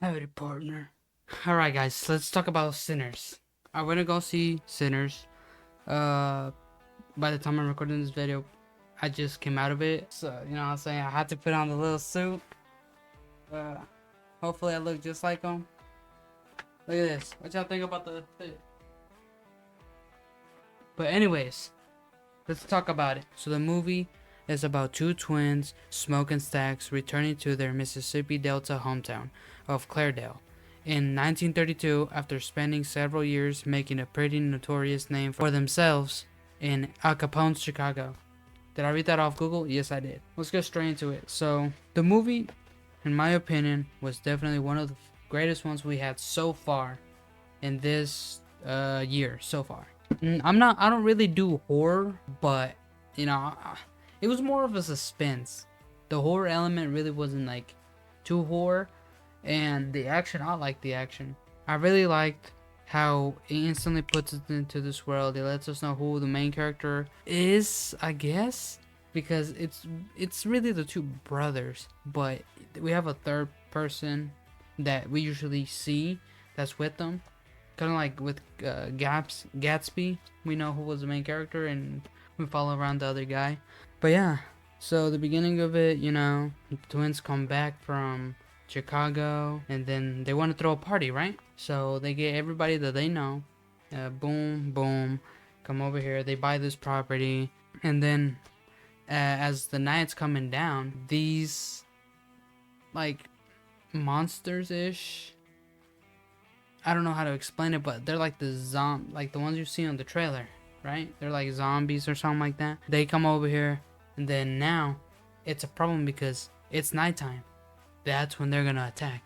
Howdy, partner. Alright, guys, let's talk about Sinners. I went to go see Sinners. Uh, by the time I'm recording this video, I just came out of it. So, you know what I'm saying? I had to put on the little suit. Uh, hopefully I look just like him. Look at this. What y'all think about the fit? But anyways, let's talk about it. So the movie is about two twins, Smoke and Stacks, returning to their Mississippi Delta hometown of Claredale. In 1932, after spending several years making a pretty notorious name for themselves in Al Capone's Chicago. Did I read that off Google? Yes, I did. Let's get straight into it. So, the movie, in my opinion, was definitely one of the greatest ones we had so far in this year so far. I don't really do horror, but you know, it was more of a suspense. The horror element really wasn't like too horror, and the action, I liked the action. I really liked how it instantly puts us into this world. It lets us know who the main character is, I guess, because it's really the two brothers, but we have a third person that we usually see that's with them. Kind of like with Gatsby, we know who was the main character, and we follow around the other guy. But yeah, so the beginning of it, you know, the twins come back from Chicago, and then they want to throw a party, right? So they get everybody that they know. Boom, boom, come over here. They buy this property, and then as the night's coming down, these like monsters ish. I don't know how to explain it, but they're like like the ones you see on the trailer, right? They're like zombies or something like that. They come over here, and then now it's a problem because it's nighttime. That's when they're gonna attack,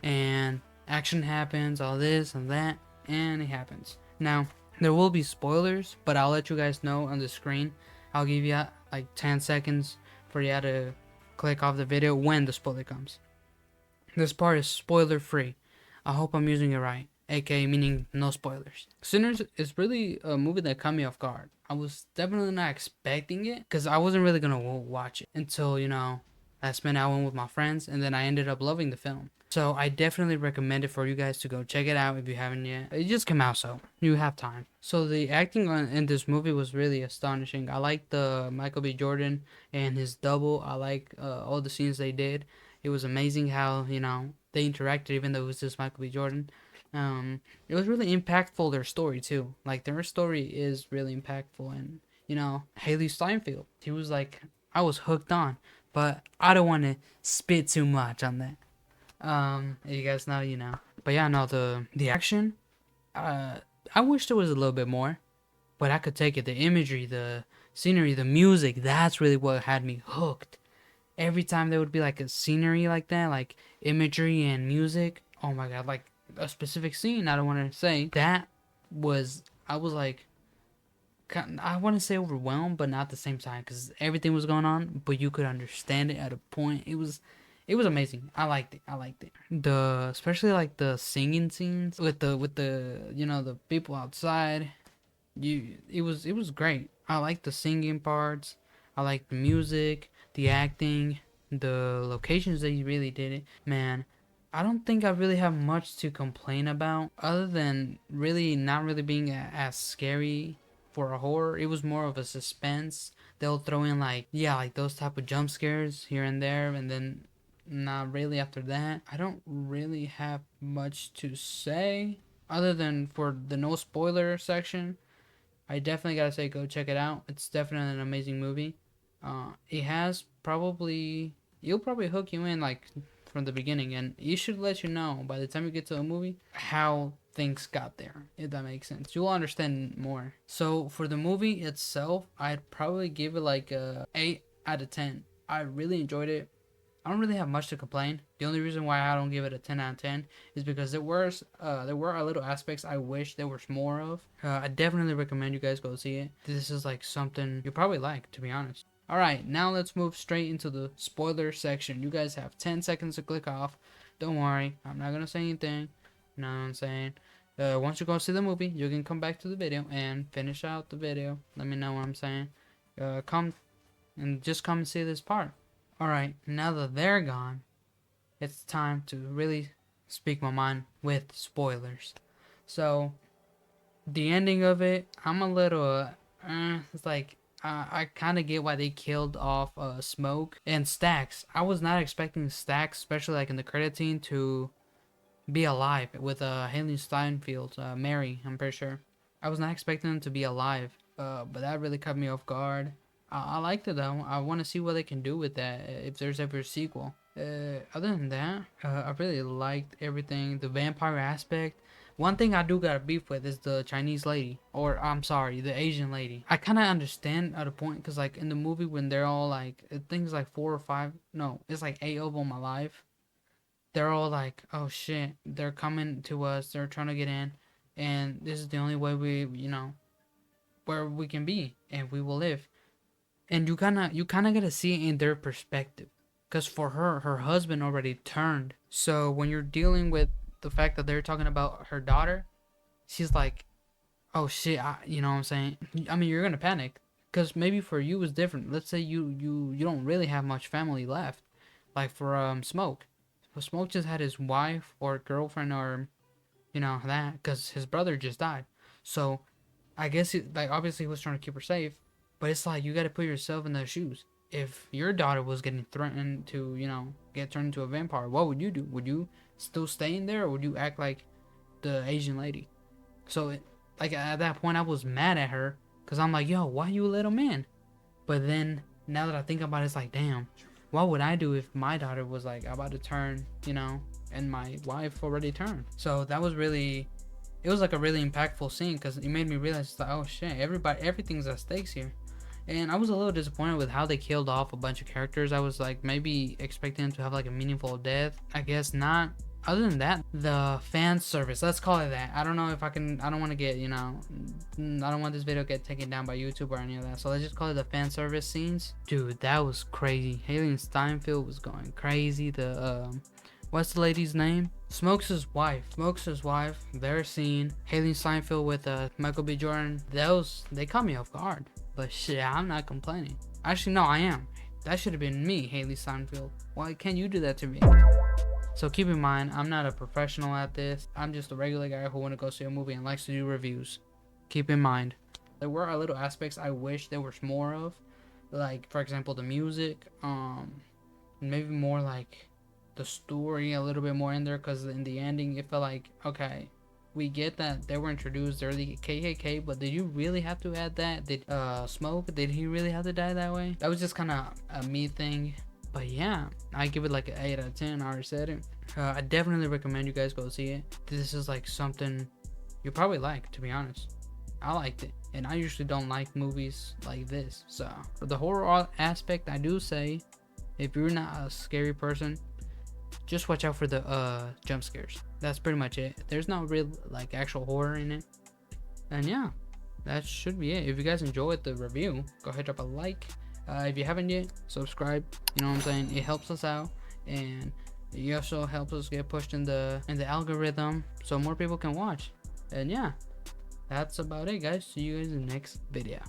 and action happens, all this and that, and it happens. Now there will be spoilers, but I'll let you guys know on the screen. I'll give you like 10 seconds for you to click off the video when the spoiler comes. This part is spoiler free. I hope I'm using it right, aka meaning no spoilers. Sinners is really a movie that caught me off guard. I was definitely not expecting it because I wasn't really gonna watch it until, you know, last minute I went with my friends, and then I ended up loving the film. So I definitely recommend it for you guys to go check it out if you haven't yet. It just came out, so you have time. So the acting in this movie was really astonishing. I like the Michael B. Jordan and his double. I like all the scenes they did. It was amazing how, you know, they interacted even though it was just Michael B. Jordan. It was really impactful, their story too. Like their story is really impactful, and you know, Haley Steinfeld, he was like, I was hooked on, but I don't want to spit too much on that. You guys know, you know. But yeah, no, the action, I wish there was a little bit more, but I could take it. The imagery, the scenery, the music, that's really what had me hooked. Every time there would be like a scenery like that, like imagery and music, oh my god, like a specific scene, I don't want to say, that was, I was like, I want to say overwhelmed, but not at the same time, because everything was going on, but you could understand it at a point. It was amazing. I liked it. I liked it. Especially like the singing scenes with the you know, the people outside. It was great. I like the singing parts. I like the music, the acting, the locations that you really did it. Man, I don't think I really have much to complain about other than really not really being as scary for a horror. It was more of a suspense. They'll throw in like, yeah, like those type of jump scares here and there, and then not really after that. I don't really have much to say other than for the no spoiler section. I definitely gotta say, go check it out. It's definitely an amazing movie. It has probably, you'll probably hook you in like from the beginning, and it should let you know by the time you get to a movie how things got there, if that makes sense. You'll understand more. So for the movie itself, I'd probably give it like a 8 out of 10. I really enjoyed it. I don't really have much to complain. The only reason why I don't give it a 10 out of 10 is because there were a little aspects I wish there was more of. I definitely recommend you guys go see it. This is like something you probably like, to be honest. Alright, now let's move straight into the spoiler section. You guys have 10 seconds to click off. Don't worry, I'm not gonna say anything. You know what I'm saying? Once you go see the movie, you can come back to the video and finish out the video. Let me know what I'm saying. Come and just come and see this part. Alright, now that they're gone, it's time to really speak my mind with spoilers. So the ending of it, I'm a little, it's like, I kind of get why they killed off Smoke and Stacks. I was not expecting Stacks, especially like in the credit scene, to be alive with Haley Steinfeld, Mary, I'm pretty sure. I was not expecting them to be alive, but that really caught me off guard. I liked it though. I want to see what they can do with that if there's ever a sequel. Other than that, I really liked everything. The vampire aspect. One thing I do got a beef with is the Chinese lady, or I'm sorry, the Asian lady. I kind of understand at a point, cause like in the movie when they're all like, I think it's like 4 or 5, no, it's like 8 of them alive. They're all like, oh shit, they're coming to us, they're trying to get in, and this is the only way we, where we can be and we will live. And you kind of get to see it in their perspective, because for her husband already turned. So when you're dealing with the fact that they're talking about her daughter, she's like, oh shit, you know what I'm saying? I mean, you're gonna panic, because maybe for you it's different. Let's say you don't really have much family left, like for Smoke. So Smoke just had his wife or girlfriend, or that, because his brother just died. So I guess like obviously he was trying to keep her safe, but it's like you got to put yourself in their shoes. If your daughter was getting threatened to, get turned into a vampire, what would you do? Would you still stay in there, or would you act like the Asian lady? So, like at that point, I was mad at her, because I'm like, yo, why you let him in? But then now that I think about it, it's like, damn, what would I do if my daughter was like about to turn, and my wife already turned? So that was really, it was like a really impactful scene, because it made me realize, it's like, oh shit, everything's at stakes here. And I was a little disappointed with how they killed off a bunch of characters. I was like maybe expecting them to have like a meaningful death. I guess not. Other than that, the fan service, let's call it that. I don't know if I don't want to get, I don't want this video to get taken down by YouTube or any of that. So let's just call it the fan service scenes. Dude, that was crazy. Haley Steinfeld was going crazy. What's the lady's name? Smokes' wife. Their scene. Haley Steinfeld with Michael B. Jordan. They caught me off guard. But shit, I'm not complaining. Actually, no, I am. That should have been me, Haley Steinfeld. Why can't you do that to me? So keep in mind, I'm not a professional at this. I'm just a regular guy who want to go see a movie and likes to do reviews. Keep in mind, there were a little aspects I wish there was more of. Like, for example, the music. Maybe more like the story a little bit more in there. Because in the ending, it felt like, okay, we get that they were introduced early KKK, but did you really have to add that? Did Smoke, did he really have to die that way? That was just kind of a me thing. But yeah, I give it like an 8 out of 10. I already said it. I definitely recommend you guys go see it. This is like something you probably like, to be honest. I liked it, and I usually don't like movies like this. So for the horror aspect, I do say, if you're not a scary person, just watch out for the jump scares. That's pretty much it. There's no real like actual horror in it. And yeah, that should be it. If you guys enjoyed the review, go ahead, drop a like. If you haven't yet, subscribe. You know what I'm saying? It helps us out, and it also helps us get pushed in the algorithm, so more people can watch. And yeah, that's about it, guys. See you guys in the next video.